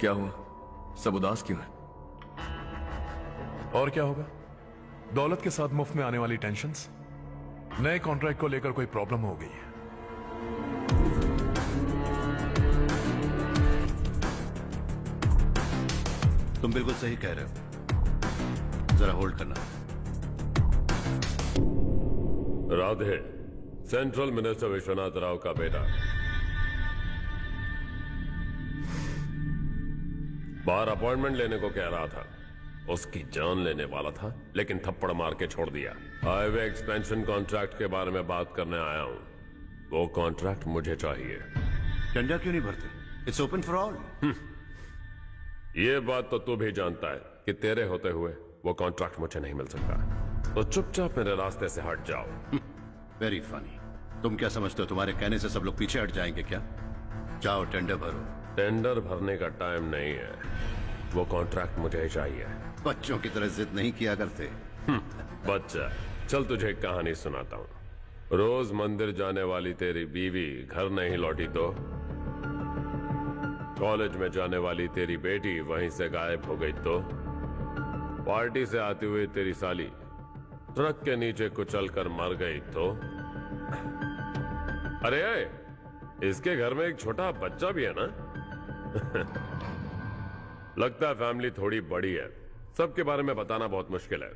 क्या हुआ? सब उदास क्यों है? और क्या होगा? दौलत के साथ मुफ्त में आने वाली टेंशन्स। नए कॉन्ट्रैक्ट को लेकर कोई प्रॉब्लम हो गई है। तुम बिल्कुल सही कह रहे हो, जरा होल्ड करना। राधे, सेंट्रल मिनिस्टर विश्वनाथ राव का बेटा बाहर अपॉइंटमेंट लेने को कह रहा था। उसकी जान लेने वाला था, लेकिन थप्पड़ मार के छोड़ दिया। हाईवे एक्सपेंशन कॉन्ट्रैक्ट के बारे में बात करने आया हूं। वो कॉन्ट्रैक्ट मुझे चाहिए। टेंडर क्यों नहीं भरते? It's open for all. ये बात तो तू भी जानता है कि तेरे होते हुए वो कॉन्ट्रैक्ट मुझे नहीं मिल सकता। तो चुपचाप मेरे रास्ते से हट जाओ। Very funny. तुम क्या समझते हो तुम्हारे कहने से सब लोग पीछे हट जाएंगे क्या? जाओ टेंडर भरो। टेंडर भरने का टाइम नहीं है। वो कॉन्ट्रैक्ट मुझे चाहिए। बच्चों की तरह जिद नहीं किया करते। बच्चा, चल तुझे एक कहानी सुनाता हूं। रोज मंदिर जाने वाली तेरी बीवी घर नहीं लौटी तो कॉलेज में जाने वाली तेरी बेटी वहीं से गायब हो गई तो पार्टी से आती हुई तेरी साली ट्रक के नीचे कुचल कर मर गई तो अरे इसके घर में एक छोटा बच्चा भी है ना। लगता है फैमिली थोड़ी बड़ी है। सबके बारे में बताना बहुत मुश्किल है।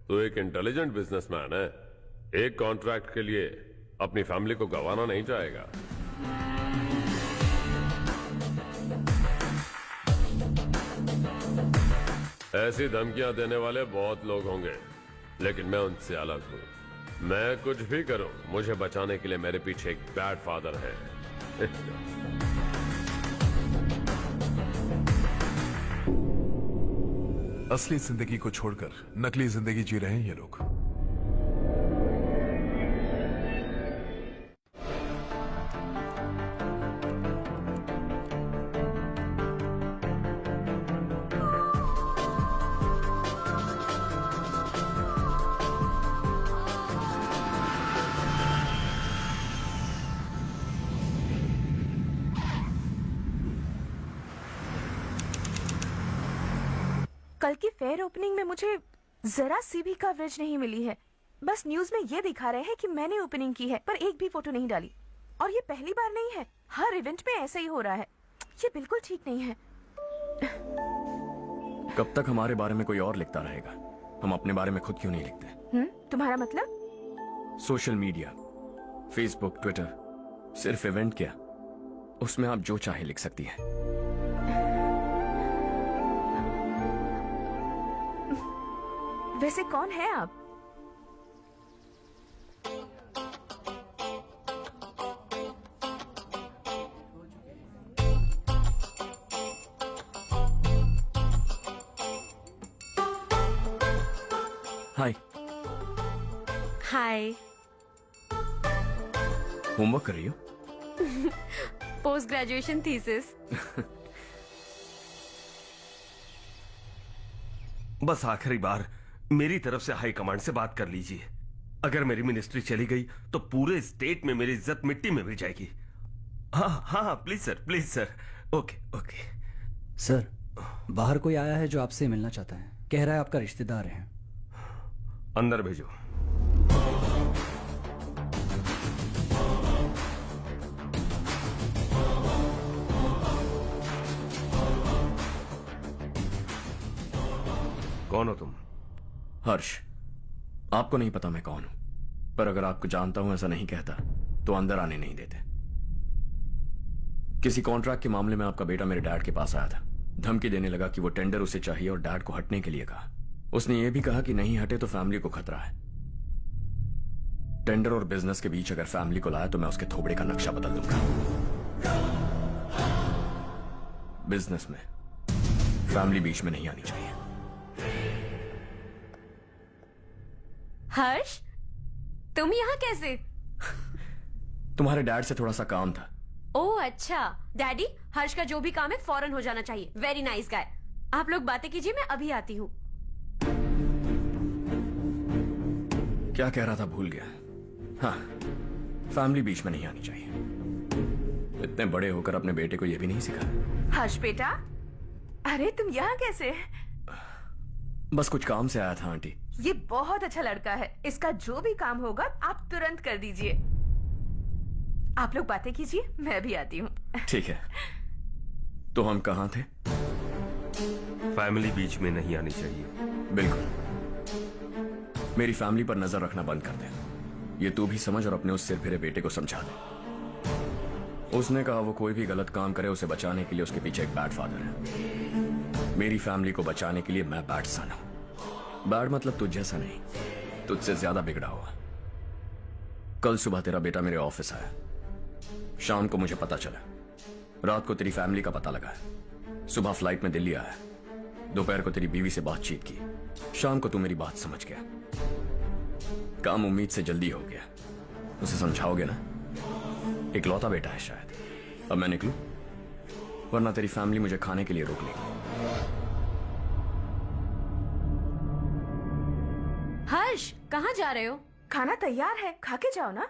तो एक इंटेलिजेंट बिजनेसमैन है, एक कॉन्ट्रैक्ट के लिए अपनी फैमिली को गंवाना नहीं चाहेगा। ऐसी धमकियां देने वाले बहुत लोग होंगे, लेकिन मैं उनसे अलग हूं। मैं कुछ भी करूं, मुझे बचाने के लिए मेरे पीछे एक बैड फादर है। असली जिंदगी को छोड़कर नकली जिंदगी जी रहे हैं ये लोग। कल की फेयर ओपनिंग में मुझे जरा सी भी कवरेज नहीं मिली है। बस न्यूज में ये दिखा रहे हैं कि मैंने ओपनिंग की है, पर एक भी फोटो नहीं डाली। और ये पहली बार नहीं है, हर इवेंट में ऐसा ही हो रहा है। ये बिल्कुल ठीक नहीं है। कब तक हमारे बारे में कोई और लिखता रहेगा? हम अपने बारे में खुद क्यों नहीं लिखते? तुम्हारा मतलब? सोशल मीडिया, फेसबुक, ट्विटर, सिर्फ इवेंट क्या, उसमें आप जो चाहे लिख सकती हैं। वैसे कौन है आप? हाय। हाय। होमवर्क कर रही हो? Post graduation thesis. बस आखिरी बार मेरी तरफ से हाई कमांड से बात कर लीजिए। अगर मेरी मिनिस्ट्री चली गई तो पूरे स्टेट में मेरी इज्जत मिट्टी में मिल जाएगी। हाँ हाँ please sir. Okay okay. Sir, बाहर कोई आया है जो आपसे मिलना चाहता है। कह रहा है आपका रिश्तेदार है। अंदर भेजो। कौन हो तुम? हर्ष। आपको नहीं पता मैं कौन हूं, पर अगर आपको जानता हूं ऐसा नहीं कहता तो अंदर आने नहीं देते। किसी कॉन्ट्रैक्ट के मामले में आपका बेटा मेरे डैड के पास आया था। धमकी देने लगा कि वो टेंडर उसे चाहिए और डैड को हटने के लिए कहा। उसने ये भी कहा कि नहीं हटे तो फैमिली को खतरा है। टेंडर और बिजनेस के बीच अगर फैमिली को लाया तो मैं उसके थोबड़े का नक्शा बदल दूंगा। बिजनेस में फैमिली बीच में नहीं आनी चाहिए। हर्ष, तुम यहाँ कैसे? तुम्हारे डैड से थोड़ा सा काम था। ओह अच्छा। डैडी, हर्ष का जो भी काम है फौरन हो जाना चाहिए। Very nice guy. आप लोग बातें कीजिए, मैं अभी आती हूँ। क्या कह रहा था भूल गया। हाँ, फैमिली बीच में नहीं आनी चाहिए। इतने बड़े होकर अपने बेटे को यह भी नहीं सिखाया। हर्ष बेटा, अरे तुम यहाँ कैसे? बस कुछ काम से आया था आंटी। ये बहुत अच्छा लड़का है, इसका जो भी काम होगा आप तुरंत कर दीजिए। आप लोग बातें कीजिए, मैं भी आती हूँ। ठीक है, तो हम कहाँ थे? फैमिली बीच में नहीं आनी चाहिए। बिल्कुल। मेरी फैमिली पर नजर रखना बंद कर दे। ये तू भी समझ और अपने उस सिर फिरे बेटे को समझा दे। उसने कहा वो कोई भी गलत काम करे उसे बचाने के लिए उसके पीछे एक बैड फादर है। मेरी फैमिली को बचाने के लिए मैं बैड सन हूं। बैड मतलब तुझ जैसा नहीं, तुझसे ज्यादा बिगड़ा हुआ। कल सुबह तेरा बेटा मेरे ऑफिस आया, शाम को मुझे पता चला, रात को तेरी फैमिली का पता लगा, सुबह फ्लाइट में दिल्ली आया, दोपहर को तेरी बीवी से बातचीत की, शाम को तू मेरी बात समझ गया। काम उम्मीद से जल्दी हो गया। उसे समझाओगे ना? इकलौता बेटा है शायद। अब मैं निकलूं, वरना तेरी फैमिली मुझे खाने के लिए रोक लेगी। हर्ष, कहाँ जा रहे हो? खाना तैयार है, खा के जाओ ना।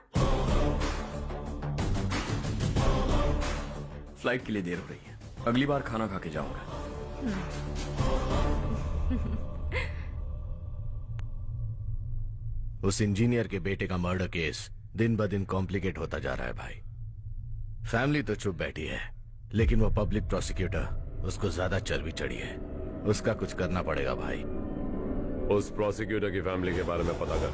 फ्लाइट के लिए देर हो रही है, अगली बार खाना खा के जाऊंगा। उस इंजीनियर के बेटे का मर्डर केस दिन ब दिन कॉम्प्लिकेट होता जा रहा है भाई। फैमिली तो चुप बैठी है, लेकिन वो पब्लिक प्रोसिक्यूटर उसको ज्यादा चर्बी चढ़ी है। उसका कुछ करना पड़ेगा भाई। उस प्रोसिक्यूटर की फैमिली के बारे में पता कर।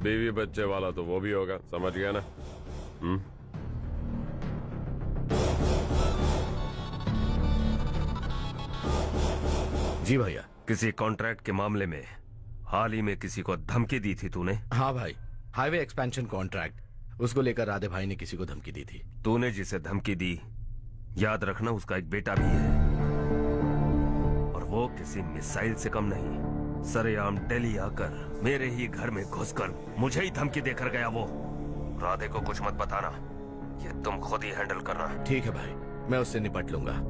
बीवी बच्चे वाला तो वो भी होगा, समझ गया ना? जी भैया। किसी कॉन्ट्रैक्ट के मामले में हाल ही में किसी को धमकी दी थी तूने? हाँ भाई, हाईवे एक्सपेंशन कॉन्ट्रैक्ट, उसको लेकर राधे भाई ने किसी को धमकी दी थी। तूने जिसे धमकी दी, याद रखना उसका एक बेटा भी है, और वो किसी मिसाइल से कम नहीं। सरेआम दिल्ली आकर मेरे ही घर में घुसकर मुझे ही धमकी देकर गया वो। राधे को कुछ मत बताना, ये तुम खुद ही हैंडल करना। ठीक है भाई, मैं उससे निपट लूंगा।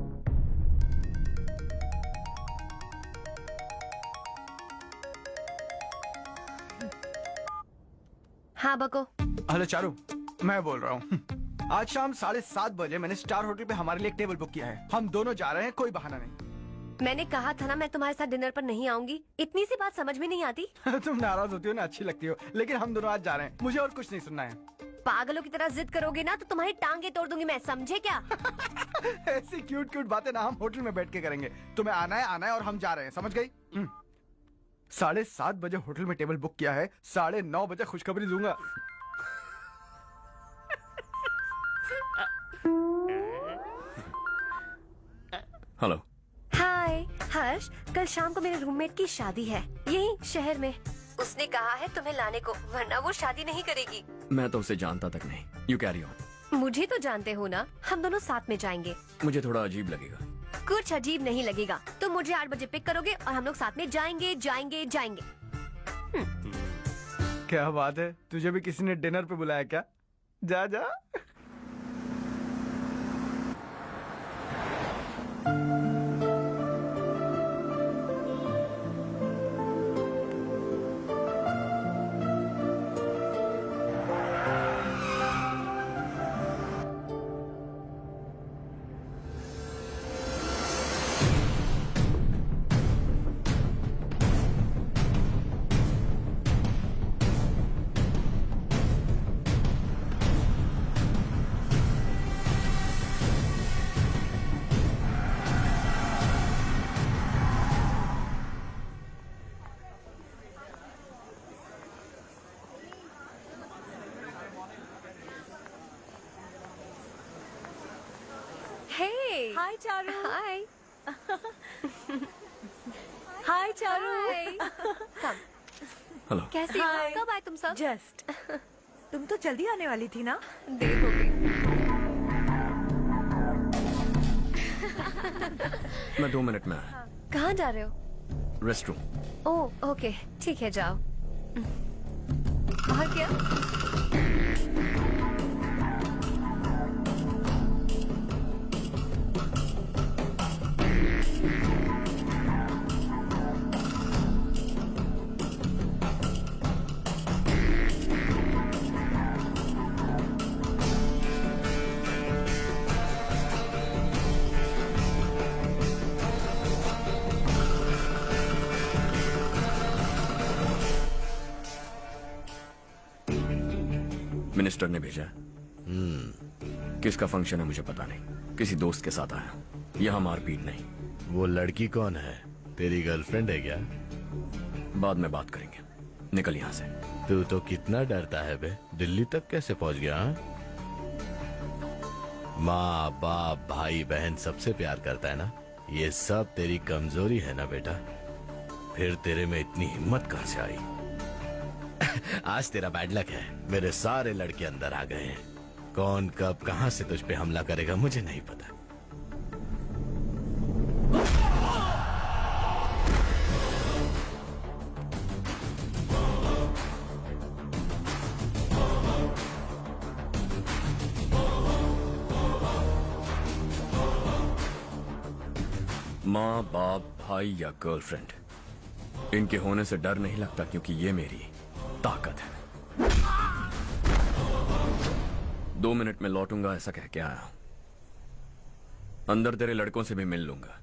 हाँ बको। हेलो चारू, मैं बोल रहा हूँ। आज शाम 7:30 बजे मैंने स्टार होटल पे हमारे लिए एक टेबल बुक किया है। हम दोनों जा रहे हैं, कोई बहाना नहीं। मैंने कहा था ना मैं तुम्हारे साथ डिनर पर नहीं आऊंगी। इतनी सी बात समझ में नहीं आती? तुम नाराज होती हो ना, अच्छी लगती हो, लेकिन हम दोनों आज जा रहे हैं। मुझे और कुछ नहीं सुनना है। पागलों की तरह जिद करोगे ना तो तुम्हारी टांगे तोड़ दूंगी मैं, समझे क्या? ऐसी क्यूट क्यूट बातें ना हम होटल में बैठ के करेंगे। तुम्हें आना है और हम जा रहे हैं, समझ गई? 7:30 बजे होटल में टेबल बुक किया है, 9:30 बजे खुशखबरी दूंगा। हेलो। हाय हर्ष, कल शाम को मेरे रूममेट की शादी है यही शहर में। उसने कहा है तुम्हें लाने को, वरना वो शादी नहीं करेगी। मैं तो उसे जानता तक नहीं। You carry on. मुझे तो जानते हो ना, हम दोनों साथ में जाएंगे। मुझे थोड़ा अजीब लगेगा। कुछ अजीब नहीं लगेगा। तुम मुझे 8 बजे पिक करोगे और हम लोग साथ में जाएंगे जाएंगे जाएंगे। क्या बात है, तुझे भी किसी ने डिनर पे बुलाया क्या? जा जा। Hey. हाय चारू। Hi. हाय चारू। Hi. Come. हेलो। कैसी हो? Hi. कब आए तुम सब? जस्ट। तुम तो जल्दी आने वाली थी ना? देर हो गई। मैं 2 मिनट में आया। कहाँ जा रहे हो? Rest room. ओह ओके, ठीक है जाओ। और क्या? मिनिस्टर ने भेजा है। किसका फंक्शन है मुझे पता नहीं, किसी दोस्त के साथ आया। यहाँ मारपीट नहीं। वो लड़की कौन है? तेरी गर्लफ्रेंड है क्या? बाद में बात करेंगे, निकल यहाँ से। तू तो कितना डरता है बे, दिल्ली तक कैसे पहुंच गया? हाँ? माँ बाप भाई बहन सबसे प्यार करता है ना, ये सब तेरी कमजोरी है ना बेटा। फिर तेरे में इतनी हिम्मत कहां से आई? आज तेरा बैड लक है, मेरे सारे लड़के अंदर आ गए हैं। कौन कब कहां से तुझ पे हमला करेगा मुझे नहीं पता। माँ बाप भाई या गर्लफ्रेंड, इनके होने से डर नहीं लगता, क्योंकि ये मेरी ताकत है। 2 मिनट में लौटूंगा ऐसा कह के आया। अंदर तेरे लड़कों से भी मिल लूंगा।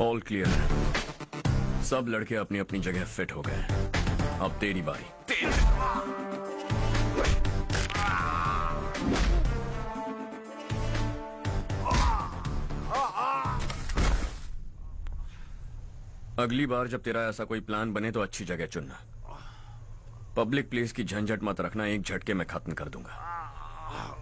ऑल क्लियर है। सब लड़के अपनी अपनी जगह फिट हो गए। अब तेरी बारी। अगली बार जब तेरा ऐसा कोई प्लान बने तो अच्छी जगह चुनना। पब्लिक प्लेस की झंझट मत रखना, एक झटके में खत्म कर दूंगा।